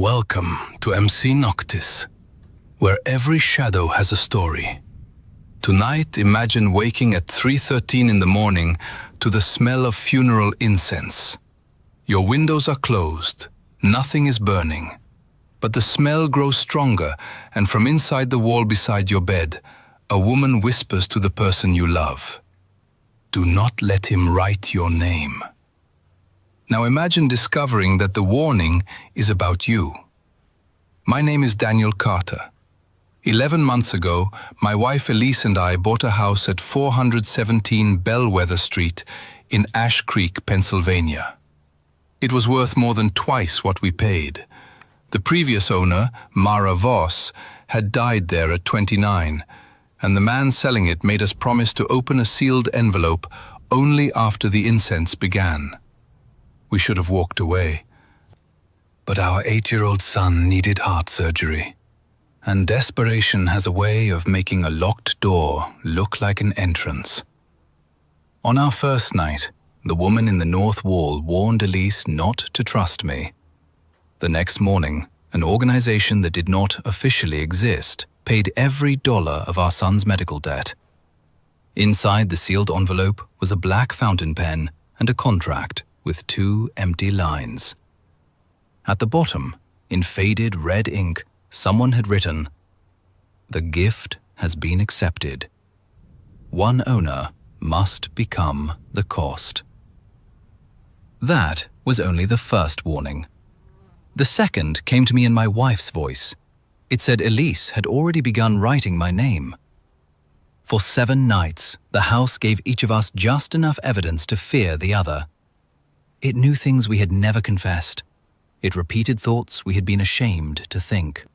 Welcome to MC Noctis, where every shadow has a story. Tonight, imagine waking at 3:13 in the morning to the smell of funeral incense. Your windows are closed, nothing is burning, but the smell grows stronger, and from inside the wall beside your bed, a woman whispers to the person you love, "Do not let him write your name." Now imagine discovering that the warning is about you. My name is Daniel Carter. 11 months ago, my wife Elise and I bought a house at 417 Bellwether Street in Ash Creek, Pennsylvania. It was worth more than twice what we paid. The previous owner, Mara Voss, had died there at 29, and the man selling it made us promise to open a sealed envelope only after the incense began. We should have walked away. But our 8-year-old son needed heart surgery, and desperation has a way of making a locked door look like an entrance. On our first night, the woman in the north wall warned Elise not to trust me. The next morning, an organization that did not officially exist paid every dollar of our son's medical debt. Inside the sealed envelope was a black fountain pen and a contract with 2 empty lines. At the bottom, in faded red ink, someone had written, "The gift has been accepted. One owner must become the cost." That was only the first warning. The second came to me in my wife's voice. It said Elise had already begun writing my name. For 7 nights, the house gave each of us just enough evidence to fear the other. It knew things we had never confessed. It repeated thoughts we had been ashamed to think.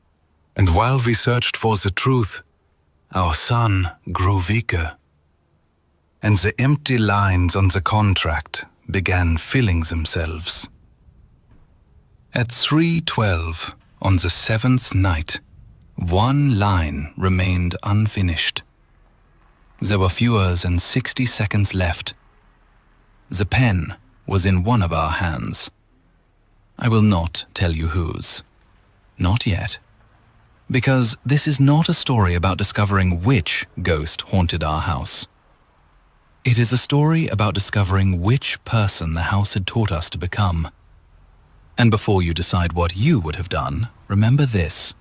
And while we searched for the truth, our son grew weaker. And the empty lines on the contract began filling themselves. At 3:12, on the 7th night, one line remained unfinished. There were fewer than 60 seconds left. The pen was in one of our hands. I will not tell you whose. Not yet. Because this is not a story about discovering which ghost haunted our house. It is a story about discovering which person the house had taught us to become. And before you decide what you would have done, remember this.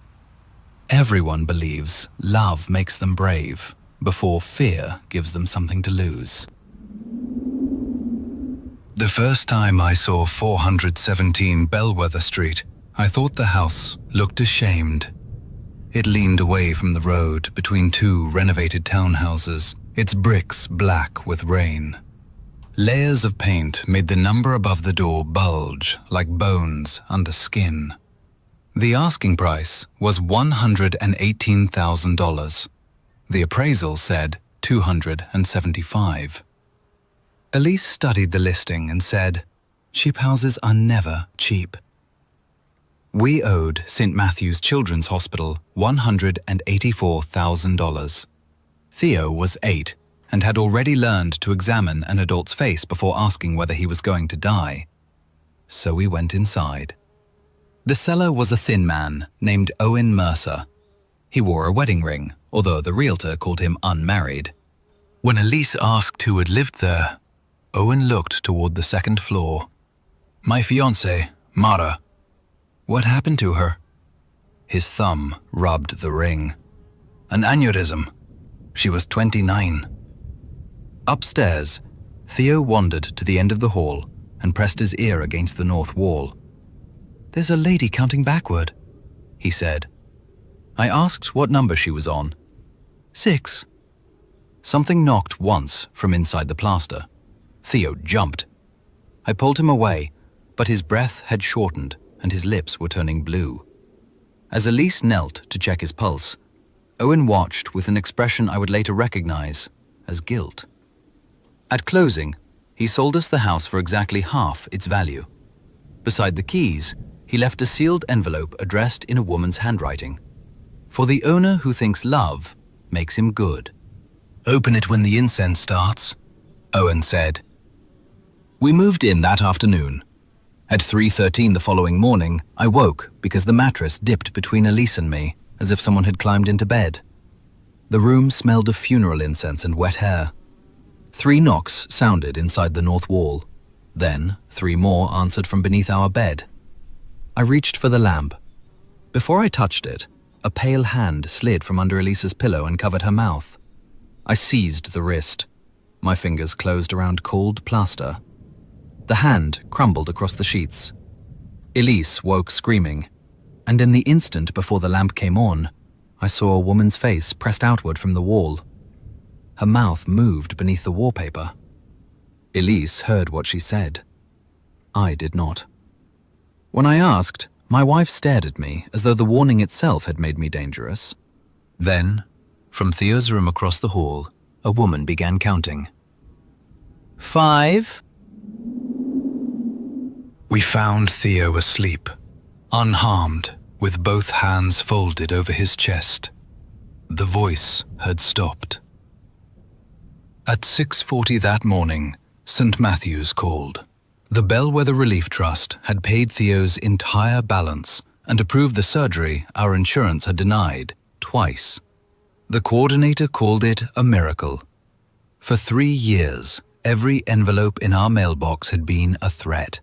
Everyone believes love makes them brave before fear gives them something to lose. The first time I saw 417 Bellwether Street, I thought the house looked ashamed. It leaned away from the road between 2 renovated townhouses, its bricks black with rain. Layers of paint made the number above the door bulge like bones under skin. The asking price was $118,000. The appraisal said $275,000. Elise studied the listing and said, "Cheap houses are never cheap." We owed St. Matthew's Children's Hospital $184,000. Theo was 8 and had already learned to examine an adult's face before asking whether he was going to die. So we went inside. The seller was a thin man named Owen Mercer. He wore a wedding ring, although the realtor called him unmarried. When Elise asked who had lived there, Owen looked toward the 2nd floor. "My fiancée, Mara." "What happened to her?" His thumb rubbed the ring. "An aneurysm. She was 29. Upstairs, Theo wandered to the end of the hall and pressed his ear against the north wall. "There's a lady counting backward," he said. I asked what number she was on. 6. Something knocked once from inside the plaster. Theo jumped. I pulled him away, but his breath had shortened and his lips were turning blue. As Elise knelt to check his pulse, Owen watched with an expression I would later recognize as guilt. At closing, he sold us the house for exactly half its value. Beside the keys, he left a sealed envelope addressed in a woman's handwriting. "For the owner who thinks love makes him good." "Open it when the incense starts," Owen said. We moved in that afternoon. At 3:13 the following morning, I woke because the mattress dipped between Elise and me, as if someone had climbed into bed. The room smelled of funeral incense and wet hair. 3 knocks sounded inside the north wall. Then 3 more answered from beneath our bed. I reached for the lamp. Before I touched it, a pale hand slid from under Elise's pillow and covered her mouth. I seized the wrist. My fingers closed around cold plaster. The hand crumbled across the sheets. Elise woke screaming, and in the instant before the lamp came on, I saw a woman's face pressed outward from the wall. Her mouth moved beneath the wallpaper. Elise heard what she said. I did not. When I asked, my wife stared at me as though the warning itself had made me dangerous. Then, from Theo's room across the hall, a woman began counting. 5. We found Theo asleep, unharmed, with both hands folded over his chest. The voice had stopped. At 6:40 that morning, St. Matthew's called. The Bellwether Relief Trust had paid Theo's entire balance and approved the surgery our insurance had denied twice. The coordinator called it a miracle. For 3 years, every envelope in our mailbox had been a threat.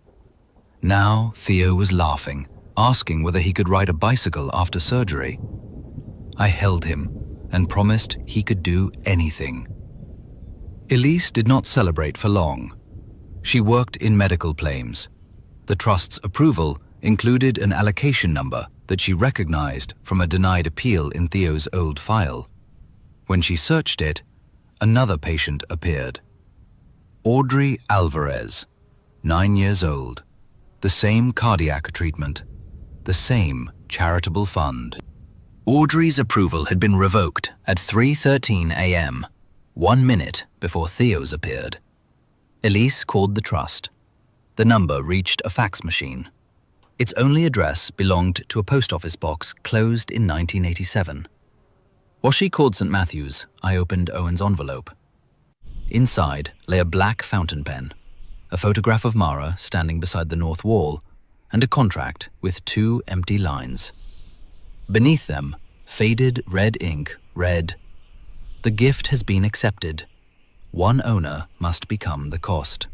Now Theo was laughing, asking whether he could ride a bicycle after surgery. I held him and promised he could do anything. Elise did not celebrate for long. She worked in medical claims. The trust's approval included an allocation number that she recognized from a denied appeal in Theo's old file. When she searched it, another patient appeared. Audrey Alvarez, 9 years old. The same cardiac treatment, the same charitable fund. Audrey's approval had been revoked at 3:13 a.m., 1 minute before Theo's appeared. Elise called the trust. The number reached a fax machine. Its only address belonged to a post office box closed in 1987. While she called St. Matthew's, I opened Owen's envelope. Inside lay a black fountain pen, a photograph of Mara standing beside the north wall, and a contract with 2 empty lines. Beneath them, faded red ink read, "The gift has been accepted. One owner must become the cost."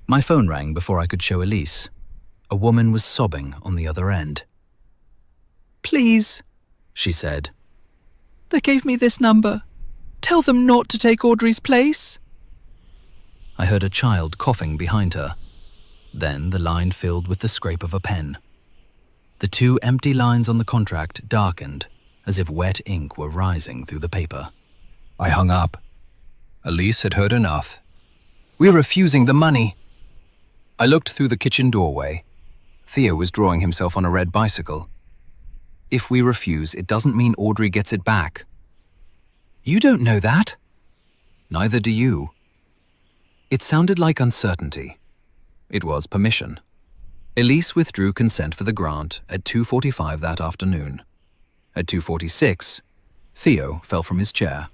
My phone rang before I could show Elise. A woman was sobbing on the other end. "Please," she said. "they gave me this number. Tell them not to take Audrey's place." I heard a child coughing behind her. Then the line filled with the scrape of a pen. The 2 empty lines on the contract darkened, as if wet ink were rising through the paper. I hung up. Elise had heard enough. "We're refusing the money." I looked through the kitchen doorway. Theo was drawing himself on a red bicycle. "If we refuse, it doesn't mean Audrey gets it back." "You don't know that." "Neither do you." It sounded like uncertainty. It was permission. Elise withdrew consent for the grant at 2:45 that afternoon. At 2:46, Theo fell from his chair.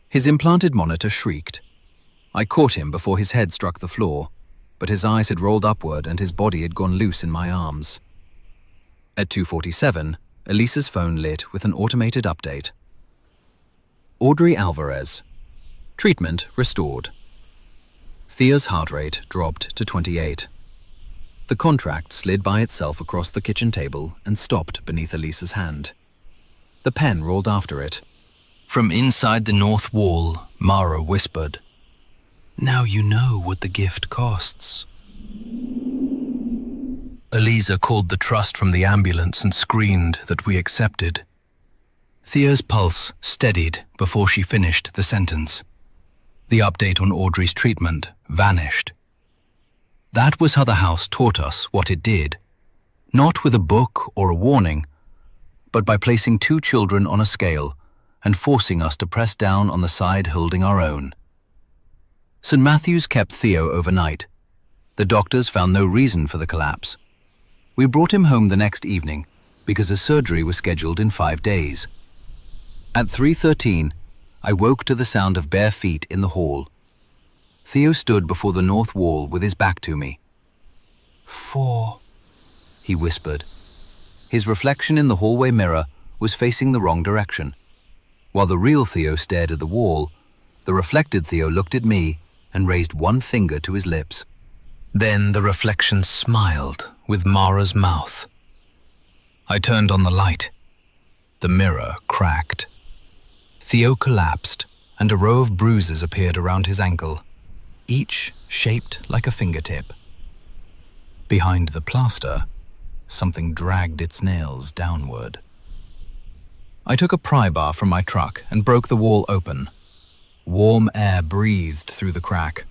His implanted monitor shrieked. I caught him before his head struck the floor, but his eyes had rolled upward and his body had gone loose in my arms. At 2:47, Elise's phone lit with an automated update. Audrey Alvarez. Treatment restored. Thea's heart rate dropped to 28. The contract slid by itself across the kitchen table and stopped beneath Elise's hand. The pen rolled after it. From inside the north wall, Mara whispered, "Now you know what the gift costs." Eliza called the trust from the ambulance and screamed that we accepted. Thea's pulse steadied before she finished the sentence. The update on Audrey's treatment vanished. That was how the house taught us what it did, not with a book or a warning, but by placing 2 children on a scale and forcing us to press down on the side holding our own. St. Matthew's kept Theo overnight. The doctors found no reason for the collapse. We brought him home the next evening because his surgery was scheduled in 5 days. At 3:13, I woke to the sound of bare feet in the hall. Theo stood before the north wall with his back to me. 4, he whispered. His reflection in the hallway mirror was facing the wrong direction. While the real Theo stared at the wall, the reflected Theo looked at me and raised one finger to his lips. Then the reflection smiled with Mara's mouth. I turned on the light. The mirror cracked. Theo collapsed, and a row of bruises appeared around his ankle, each shaped like a fingertip. Behind the plaster, something dragged its nails downward. I took a pry bar from my truck and broke the wall open. Warm air breathed through the crack.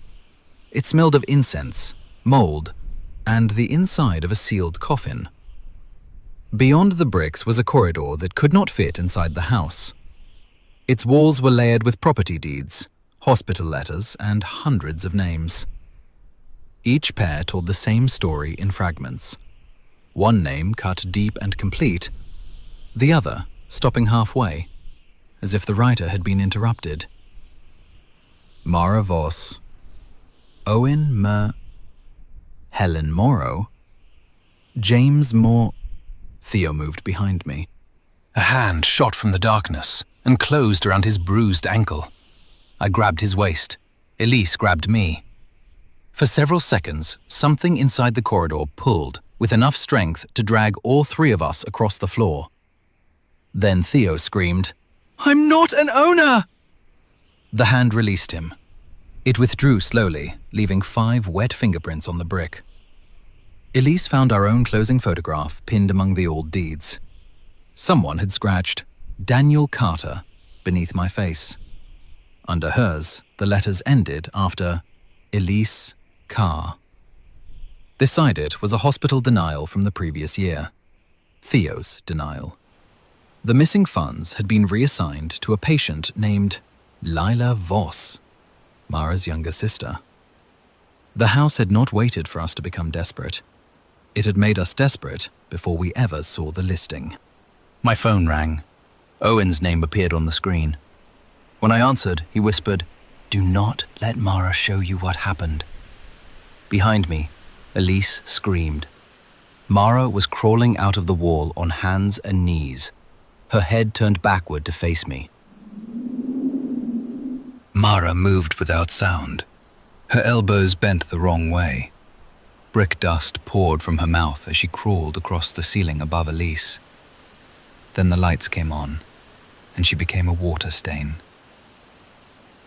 It smelled of incense, mold, and the inside of a sealed coffin. Beyond the bricks was a corridor that could not fit inside the house. Its walls were layered with property deeds, hospital letters, and hundreds of names. Each pair told the same story in fragments. One name cut deep and complete, the other stopping halfway, as if the writer had been interrupted. Mara Voss, Owen Helen Morrow, James Moore. Theo moved behind me. A hand shot from the darkness and closed around his bruised ankle. I grabbed his waist. Elise grabbed me. For several seconds, something inside the corridor pulled with enough strength to drag all three of us across the floor. Then Theo screamed, "I'm not an owner!" The hand released him. It withdrew slowly, leaving 5 wet fingerprints on the brick. Elise found our own closing photograph pinned among the old deeds. Someone had scratched Daniel Carter beneath my face. Under hers, the letters ended after Elise Carr. Beside it was a hospital denial from the previous year. Theo's denial. The missing funds had been reassigned to a patient named Lila Voss, Mara's younger sister. The house had not waited for us to become desperate. It had made us desperate before we ever saw the listing. My phone rang. Owen's name appeared on the screen. When I answered, he whispered, "Do not let Mara show you what happened." Behind me, Elise screamed. Mara was crawling out of the wall on hands and knees, her head turned backward to face me. Mara moved without sound. Her elbows bent the wrong way. Brick dust poured from her mouth as she crawled across the ceiling above Elise. Then the lights came on, and she became a water stain.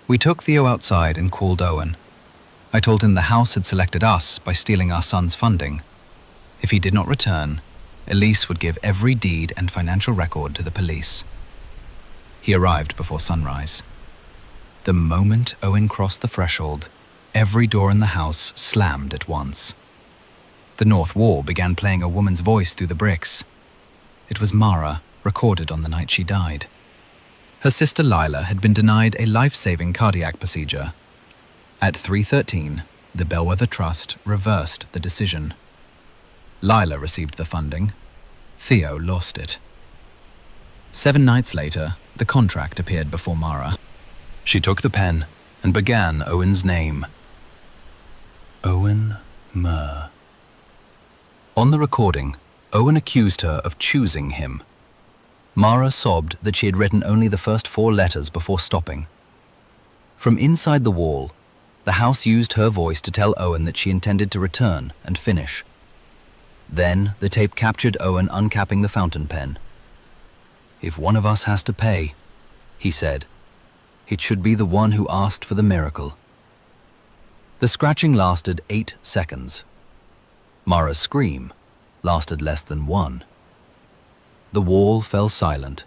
We took Theo outside and called Owen. I told him the house had selected us by stealing our son's funding. If he did not return, Elise would give every deed and financial record to the police. He arrived before sunrise. The moment Owen crossed the threshold, every door in the house slammed at once. The north wall began playing a woman's voice through the bricks. It was Mara, recorded on the night she died. Her sister Lila had been denied a life-saving cardiac procedure. At 3:13, the Bellwether Trust reversed the decision. Lila received the funding. Theo lost it. 7 nights later, the contract appeared before Mara. She took the pen and began Owen's name. Owen Murr. On the recording, Owen accused her of choosing him. Mara sobbed that she had written only the first 4 letters before stopping. From inside the wall, the house used her voice to tell Owen that she intended to return and finish. Then the tape captured Owen uncapping the fountain pen. "If one of us has to pay," he said, "it should be the one who asked for the miracle." The scratching lasted 8 seconds. Mara's scream lasted less than 1. The wall fell silent.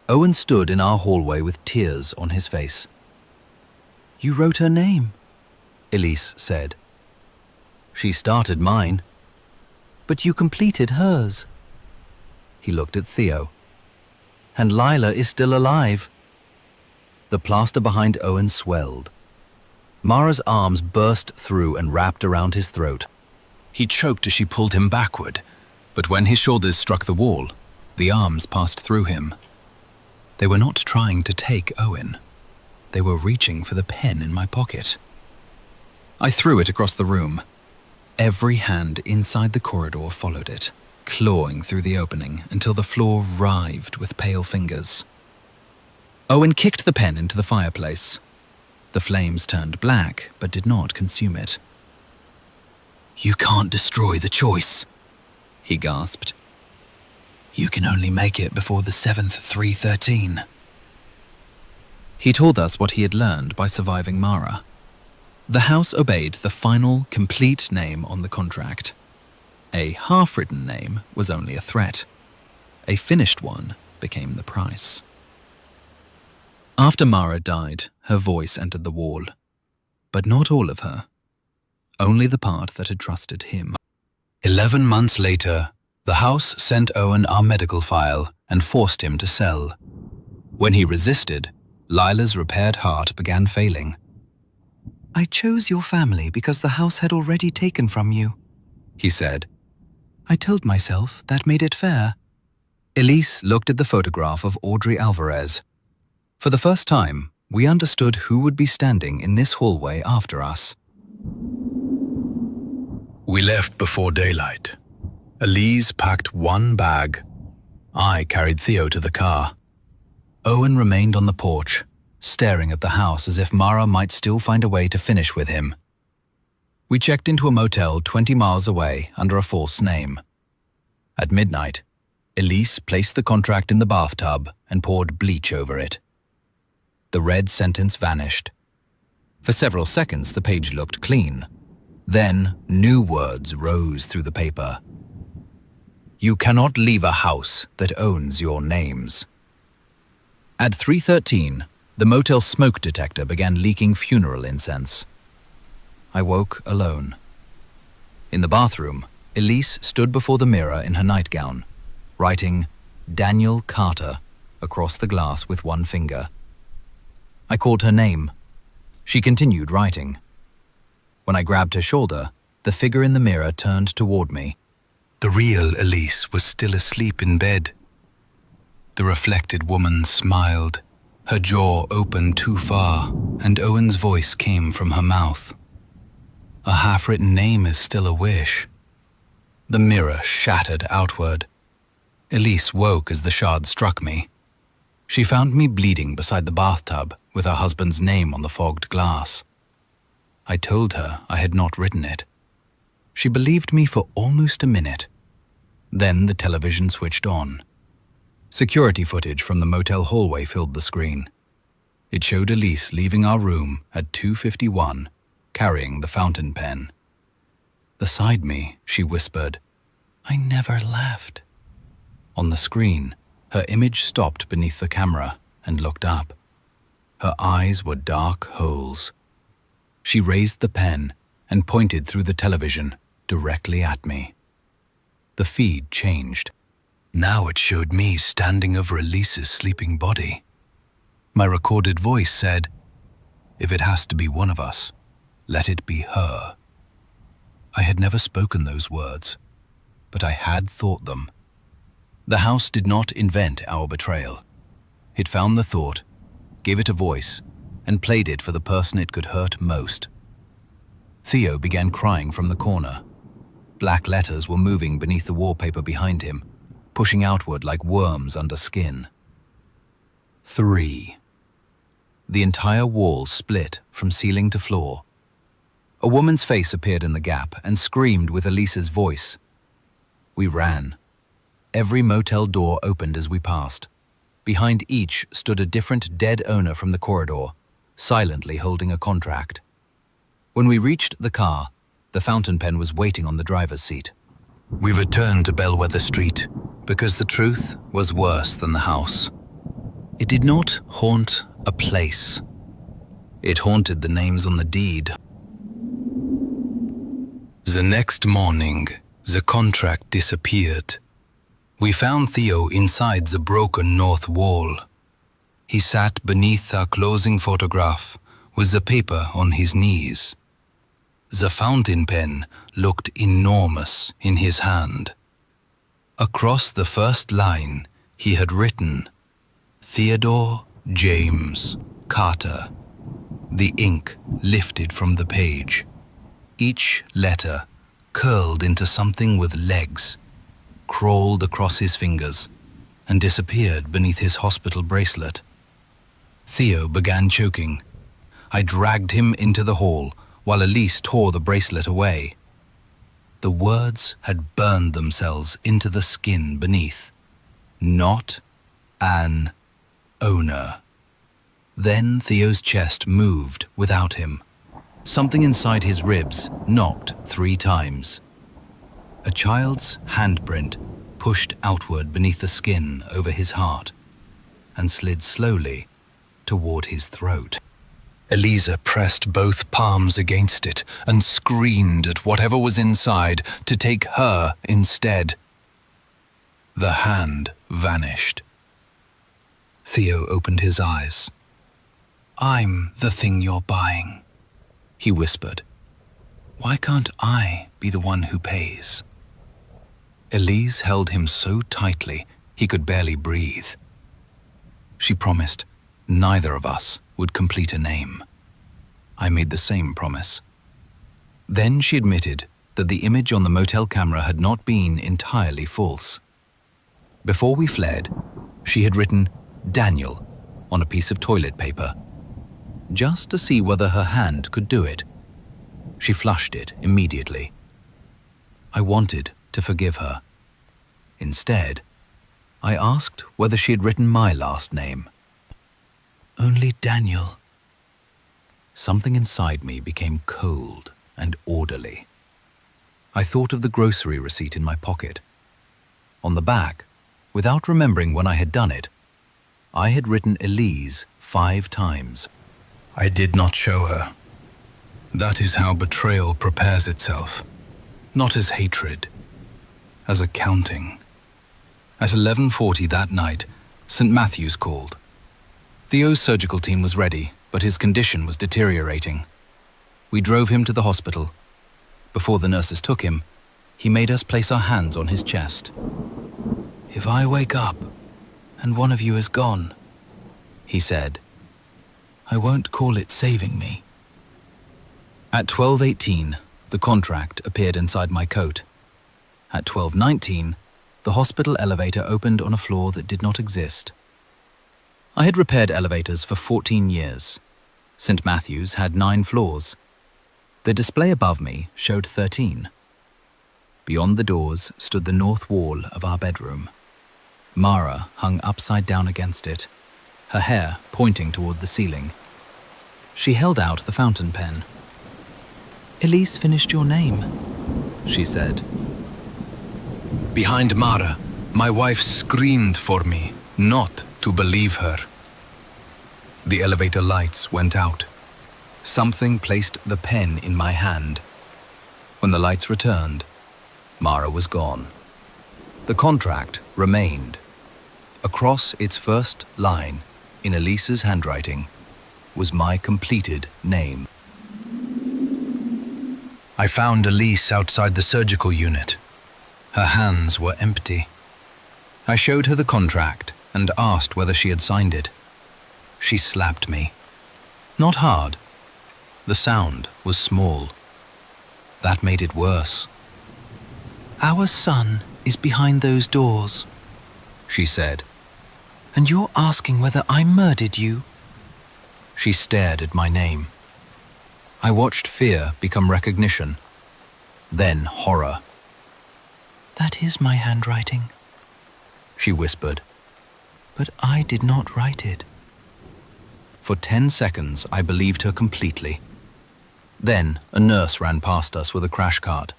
Owen stood in our hallway with tears on his face. "You wrote her name," Elise said. "She started mine." "But you completed hers." He looked at Theo. "And Lila is still alive." The plaster behind Owen swelled. Mara's arms burst through and wrapped around his throat. He choked as she pulled him backward, but when his shoulders struck the wall, the arms passed through him. They were not trying to take Owen. They were reaching for the pen in my pocket. I threw it across the room. Every hand inside the corridor followed it, clawing through the opening until the floor writhed with pale fingers. Owen kicked the pen into the fireplace. The flames turned black, but did not consume it. "You can't destroy the choice," he gasped. "You can only make it before the 7th 313. He told us what he had learned by surviving Mara. The house obeyed the final, complete name on the contract. A half-written name was only a threat. A finished one became the price. After Mara died, her voice entered the wall. But not all of her. Only the part that had trusted him. 11 months later, the house sent Owen our medical file and forced him to sell. When he resisted, Lila's repaired heart began failing. "I chose your family because the house had already taken from you," he said. "I told myself that made it fair." Elise looked at the photograph of Audrey Alvarez. For the first time, we understood who would be standing in this hallway after us. We left before daylight. Elise packed one bag. I carried Theo to the car. Owen remained on the porch, staring at the house as if Mara might still find a way to finish with him. We checked into a motel 20 miles away under a false name. At midnight, Elise placed the contract in the bathtub and poured bleach over it. The red sentence vanished. For several seconds, the page looked clean. Then, new words rose through the paper. "You cannot leave a house that owns your names." At 3:13, the motel smoke detector began leaking funeral incense. I woke alone. In the bathroom, Elise stood before the mirror in her nightgown, writing Daniel Carter across the glass with one finger. I called her name. She continued writing. When I grabbed her shoulder, the figure in the mirror turned toward me. The real Elise was still asleep in bed. The reflected woman smiled, her jaw opened too far, and Owen's voice came from her mouth. A half-written name is still a wish. The mirror shattered outward. Elise woke as the shard struck me. She found me bleeding beside the bathtub with her husband's name on the fogged glass. I told her I had not written it. She believed me for almost a minute. Then the television switched on. Security footage from the motel hallway filled the screen. It showed Elise leaving our room at 2:51, carrying the fountain pen. Beside me, she whispered, "I never left." On the screen, her image stopped beneath the camera and looked up. Her eyes were dark holes. She raised the pen and pointed through the television directly at me. The feed changed. Now it showed me standing over Elise's sleeping body. My recorded voice said, "If it has to be one of us, let it be her." I had never spoken those words, but I had thought them. The house did not invent our betrayal. It found the thought, gave it a voice, and played it for the person it could hurt most. Theo began crying from the corner. Black letters were moving beneath the wallpaper behind him, pushing outward like worms under skin. 3. The entire wall split from ceiling to floor. A woman's face appeared in the gap and screamed with Elise's voice. We ran. Every motel door opened as we passed. Behind each stood a different dead owner from the corridor, silently holding a contract. When we reached the car, the fountain pen was waiting on the driver's seat. We returned to Bellwether Street because the truth was worse than the house. It did not haunt a place. It haunted the names on the deed. The next morning, the contract disappeared. We found Theo inside the broken north wall. He sat beneath our closing photograph with the paper on his knees. The fountain pen looked enormous in his hand. Across the first line, he had written, Theodore James Carter. The ink lifted from the page. Each letter curled into something with legs, crawled across his fingers, and disappeared beneath his hospital bracelet. Theo began choking. I dragged him into the hall while Elise tore the bracelet away. The words had burned themselves into the skin beneath. Not an owner. Then Theo's chest moved without him. Something inside his ribs knocked 3 times. A child's handprint pushed outward beneath the skin over his heart and slid slowly toward his throat. Elisa pressed both palms against it and screamed at whatever was inside to take her instead. The hand vanished. Theo opened his eyes. "I'm the thing you're buying," he whispered. "Why can't I be the one who pays?" Elise held him so tightly he could barely breathe. She promised neither of us would complete a name. I made the same promise. Then she admitted that the image on the motel camera had not been entirely false. Before we fled, she had written Daniel on a piece of toilet paper, just to see whether her hand could do it. She flushed it immediately. I wanted to forgive her. Instead, I asked whether she had written my last name. Only Daniel. Something inside me became cold and orderly. I thought of the grocery receipt in my pocket. On the back, without remembering when I had done it, I had written Elise 5 times. I did not show her. That is how betrayal prepares itself. Not as hatred, as accounting. At 11:40 that night, St. Matthew's called. Theo's surgical team was ready, but his condition was deteriorating. We drove him to the hospital. Before the nurses took him, he made us place our hands on his chest. "If I wake up and one of you is gone," he said, "I won't call it saving me." At 12:18, the contract appeared inside my coat. At 12:19, the hospital elevator opened on a floor that did not exist. I had repaired elevators for 14 years. St. Matthew's had 9 floors. The display above me showed 13. Beyond the doors stood the north wall of our bedroom. Mara hung upside down against it, her hair pointing toward the ceiling. She held out the fountain pen. "Elise finished your name," she said. Behind Mara, my wife screamed for me not to believe her. The elevator lights went out. Something placed the pen in my hand. When the lights returned, Mara was gone. The contract remained. Across its first line, in Elisa's handwriting, was my completed name. I found Elise outside the surgical unit. Her hands were empty. I showed her the contract and asked whether she had signed it. She slapped me. Not hard. The sound was small. That made it worse. "Our son is behind those doors," she said. "And you're asking whether I murdered you?" She stared at my name. I watched fear become recognition, then horror. "That is my handwriting," she whispered, "but I did not write it." For 10 seconds, I believed her completely. Then, a nurse ran past us with a crash cart.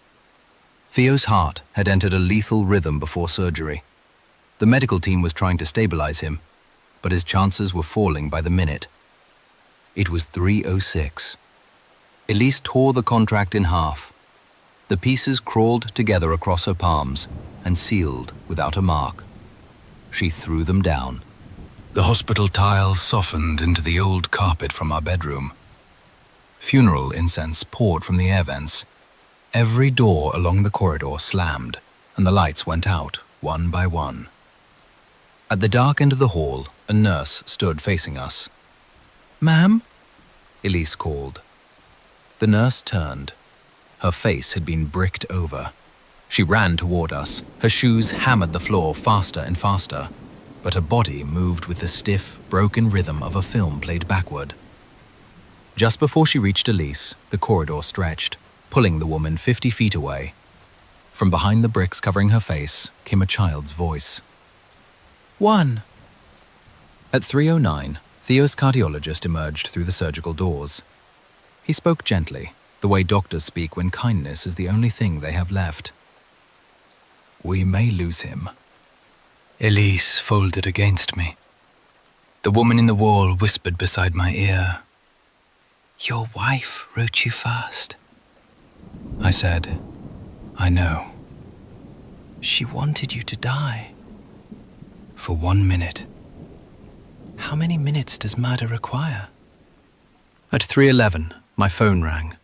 Theo's heart had entered a lethal rhythm before surgery. The medical team was trying to stabilize him, but his chances were falling by the minute. It was 3:06. Elise tore the contract in half. The pieces crawled together across her palms and sealed without a mark. She threw them down. The hospital tiles softened into the old carpet from our bedroom. Funeral incense poured from the air vents. Every door along the corridor slammed, and the lights went out, one by one. At the dark end of the hall, a nurse stood facing us. "Ma'am?" Elise called. The nurse turned. Her face had been bricked over. She ran toward us. Her shoes hammered the floor faster and faster, but her body moved with the stiff, broken rhythm of a film played backward. Just before she reached Elise, the corridor stretched, pulling the woman 50 feet away. From behind the bricks covering her face came a child's voice. 1. At 3:09, Theo's cardiologist emerged through the surgical doors. He spoke gently, the way doctors speak when kindness is the only thing they have left. We may lose him. Elise folded against me. The woman in the wall whispered beside my ear. Your wife wrote you first. I said, I know. She wanted you to die. For 1 minute. How many minutes does murder require? At 3:11, my phone rang.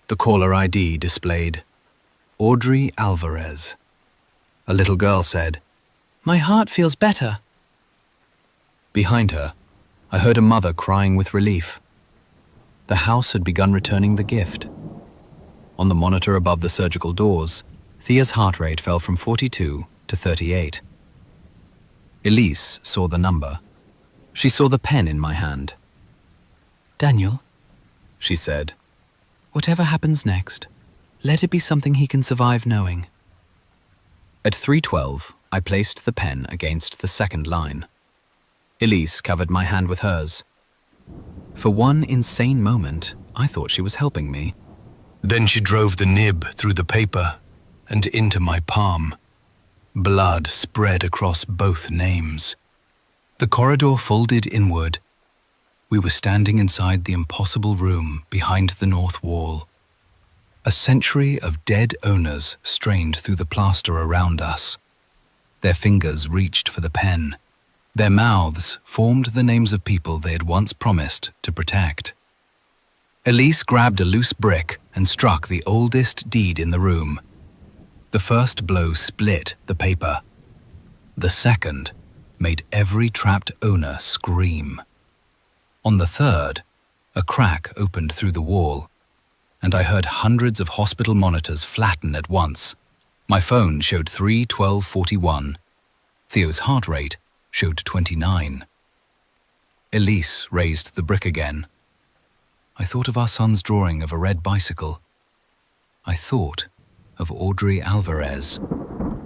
The caller ID displayed Audrey Alvarez. A little girl said, My heart feels better. Behind her, I heard a mother crying with relief. The house had begun returning the gift. On the monitor above the surgical doors, Thea's heart rate fell from 42 to 38. Elise saw the number. She saw the pen in my hand. Daniel, She said, whatever happens next, let it be something he can survive knowing. At 3:12, I placed the pen against the second line. Elise covered my hand with hers. For one insane moment, I thought she was helping me. Then she drove the nib through the paper and into my palm. Blood spread across both names. The corridor folded inward. We were standing inside the impossible room behind the north wall. A century of dead owners strained through the plaster around us. Their fingers reached for the pen. Their mouths formed the names of people they had once promised to protect. Elise grabbed a loose brick and struck the oldest deed in the room. The first blow split the paper. The second made every trapped owner scream. On the third, a crack opened through the wall, and I heard hundreds of hospital monitors flatten at once. My phone showed 3:12:41. Theo's heart rate showed 29. Elise raised the brick again. I thought of our son's drawing of a red bicycle. I thought of Audrey Alvarez.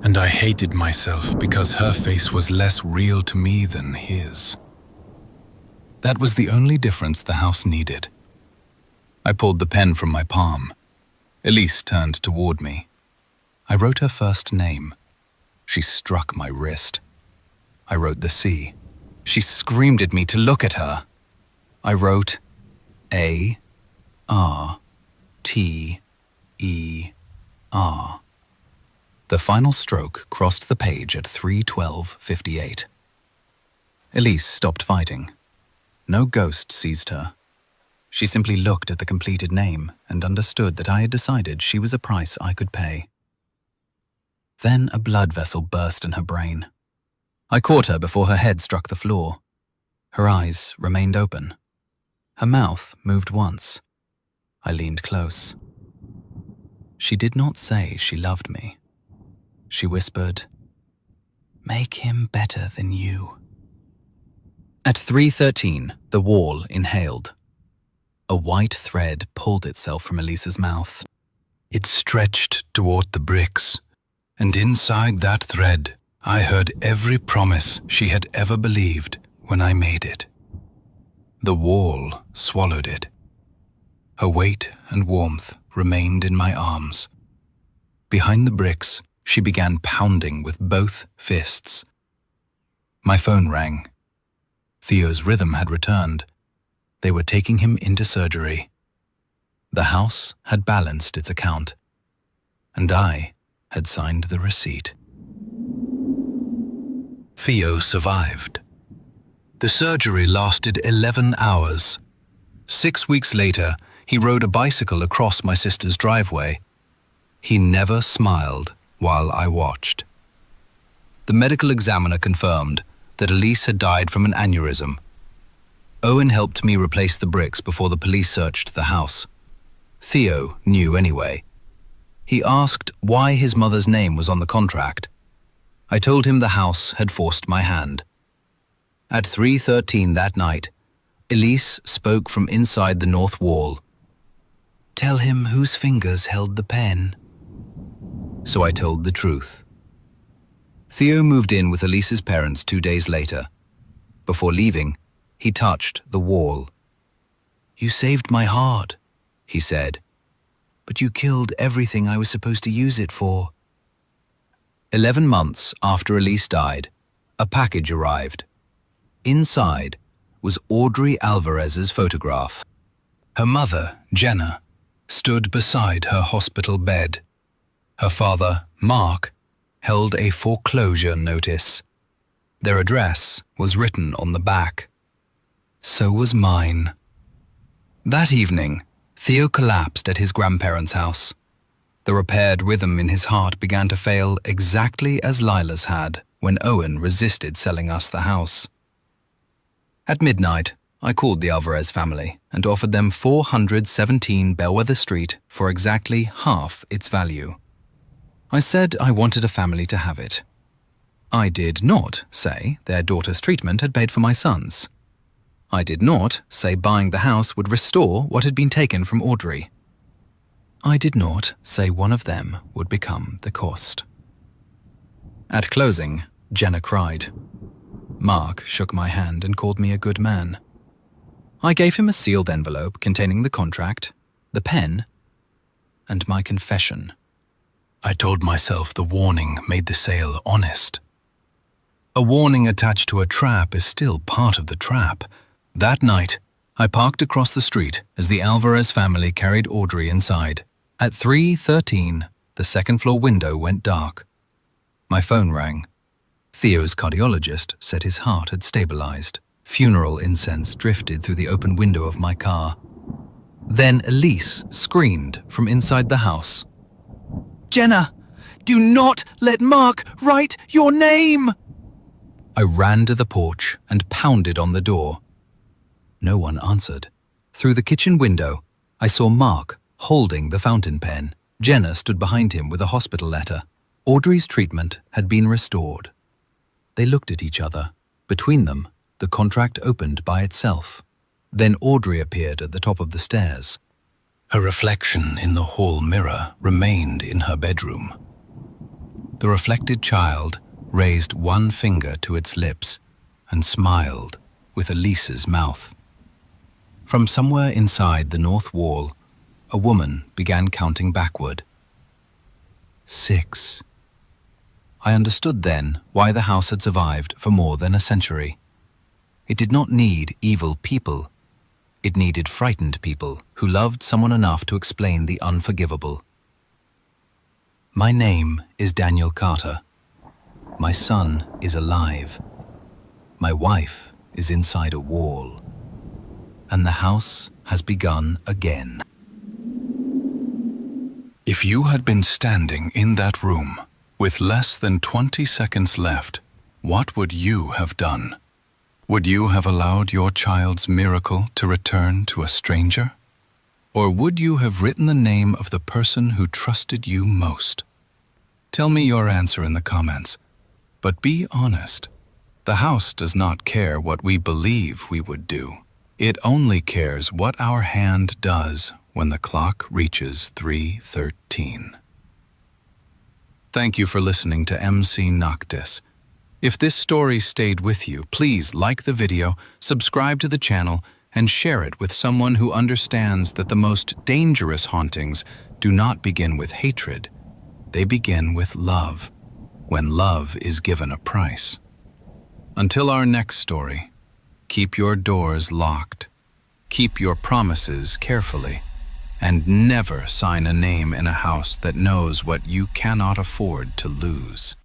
And I hated myself because her face was less real to me than his. That was the only difference the house needed. I pulled the pen from my palm. Elise turned toward me. I wrote her first name. She struck my wrist. I wrote the C. She screamed at me to look at her. I wrote A-R-T-E-R. The final stroke crossed the page at 3:12:58. Elise stopped fighting. No ghost seized her. She simply looked at the completed name and understood that I had decided she was a price I could pay. Then a blood vessel burst in her brain. I caught her before her head struck the floor. Her eyes remained open. Her mouth moved once. I leaned close. She did not say she loved me. She whispered, "Make him better than you." At 3:13, the wall inhaled. A white thread pulled itself from Elisa's mouth. It stretched toward the bricks, and inside that thread, I heard every promise she had ever believed when I made it. The wall swallowed it. Her weight and warmth remained in my arms. Behind the bricks, she began pounding with both fists. My phone rang. Theo's rhythm had returned. They were taking him into surgery. The house had balanced its account, and I had signed the receipt. Theo survived. The surgery lasted 11 hours. 6 weeks later, he rode a bicycle across my sister's driveway. He never smiled while I watched. The medical examiner confirmed that Elise had died from an aneurysm. Owen helped me replace the bricks before the police searched the house. Theo knew anyway. He asked why his mother's name was on the contract. I told him the house had forced my hand. At 3:13 that night, Elise spoke from inside the north wall. "Tell him whose fingers held the pen." So I told the truth. Theo moved in with Elise's parents 2 days later. Before leaving, he touched the wall. "You saved my heart," he said, "but you killed everything I was supposed to use it for." 11 months after Elise died, a package arrived. Inside was Audrey Alvarez's photograph. Her mother, Jenna, stood beside her hospital bed. Her father, Mark, held a foreclosure notice. Their address was written on the back. So was mine. That evening, Theo collapsed at his grandparents' house. The repaired rhythm in his heart began to fail exactly as Lila's had when Owen resisted selling us the house. At midnight, I called the Alvarez family and offered them 417 Bellwether Street for exactly half its value. I said I wanted a family to have it. I did not say their daughter's treatment had paid for my son's. I did not say buying the house would restore what had been taken from Audrey. I did not say one of them would become the cost. At closing, Jenna cried. Mark shook my hand and called me a good man. I gave him a sealed envelope containing the contract, the pen, and my confession. I told myself the warning made the sale honest. A warning attached to a trap is still part of the trap. That night, I parked across the street as the Alvarez family carried Audrey inside. At 3:13, the second-floor window went dark. My phone rang. Theo's cardiologist said his heart had stabilized. Funeral incense drifted through the open window of my car. Then Elise screamed from inside the house. "Jenna, do not let Mark write your name!" I ran to the porch and pounded on the door. No one answered. Through the kitchen window, I saw Mark holding the fountain pen. Jenna stood behind him with a hospital letter. Audrey's treatment had been restored. They looked at each other. Between them, the contract opened by itself. Then Audrey appeared at the top of the stairs. Her reflection in the hall mirror remained in her bedroom. The reflected child raised one finger to its lips and smiled with Elise's mouth. From somewhere inside the north wall, a woman began counting backward. 6. I understood then why the house had survived for more than a century. It did not need evil people. It needed frightened people who loved someone enough to explain the unforgivable. My name is Daniel Carter. My son is alive. My wife is inside a wall. And the house has begun again. If you had been standing in that room with less than 20 seconds left, what would you have done? Would you have allowed your child's miracle to return to a stranger? Or would you have written the name of the person who trusted you most? Tell me your answer in the comments, but be honest. The house does not care what we believe we would do. It only cares what our hand does when the clock reaches 3:13. Thank you for listening to MC Noctis. If this story stayed with you, please like the video, subscribe to the channel, and share it with someone who understands that the most dangerous hauntings do not begin with hatred. They begin with love, when love is given a price. Until our next story, keep your doors locked, keep your promises carefully, and never sign a name in a house that knows what you cannot afford to lose.